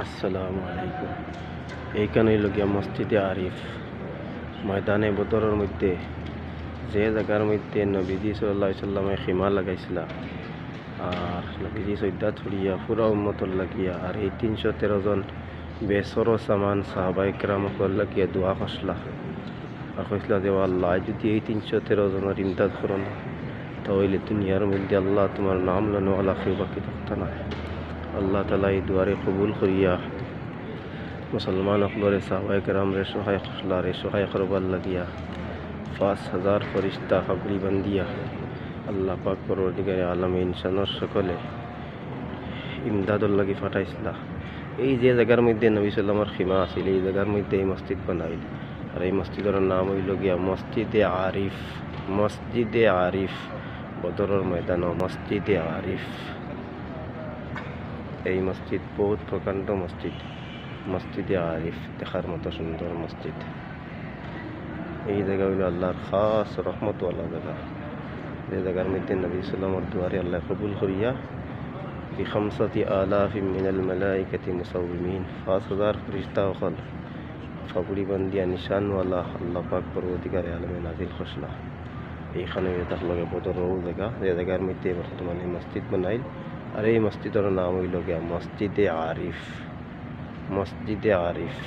আসসালামু আলাইকুম। এইখানেই লগিয়া মসজিদে আরিফ ময়দানে বদরের মধ্যে যে জায়গার মধ্যে নবীজি সাল্লাল্লাহু আলাইহি সাল্লামে খিমা লাগাইছিলা আর নবীজি সৈদ্যা ছড়িয়া পুরা উম্মতর লাগিয়া আর এই 313 জন বেসর সামান সাহাবায়ে কেরামকর লাগিয়া দোয়া করছিলা আর কইসলা যে আল্লাহ যদি এই 313 জনের ইমদাদ করো না তাহলে দুনিয়ার মধ্যে আল্লাহ তোমার নাম লনওয়ালা কেউ বাকি থাকত না। আল্লাহ তাআলা এই দুয়ারে কবুল করিয়া মুসলমান অকলরে সাহাবায়ে কেরামরে সহায় করবার লাগিয়া 5000 ফরিস্তা হাবলি বান্দিয়া আল্লাহ পাক পরওয়ারদিগারে আলম ইনসানর সকলে ইমদাদর লাগি ফাটাইছিলা। এই যে জায়গার মধ্যে নবী সাল্লামের খিমা আছিল এই জায়গার মধ্যে এই মসজিদ বানাইল আর এই মসজিদের নাম হইল গিয়া মসজিদে আরিফ। মসজিদে আরিফ বদরের ময়দান মসজিদে আরিফ। এই মসজিদ বহুত প্রকাণ্ড মসজিদ, মসজিদে আরিফ দেখার মতো সুন্দর মসজিদ। এই জায়গা হইল আল্লাহর খাস রহমতওয়ালা জায়গা, যে জায়গার মধ্যে নবী সাল্লামের দুয়ারে আল্লাহ কবুল করিয়া বিখামসাতি আলাফিম মিনাল মালাইকাতি মুসাউমিন 5000 ফেরেশতা হল ফাবুড়ি বান্দিয়া নিশানওয়ালা আল্লাহ পাক পরবর্তীকারে আলমে নাজিল খসলা। এইখানে তার লগে বদরও জায়গা, যে জায়গার মধ্যে বর্তমানে মসজিদ বানাইল আর এই মসজিদের নাম হইল গিয়া মসজিদে আরিফ। মসজিদে আরিফ।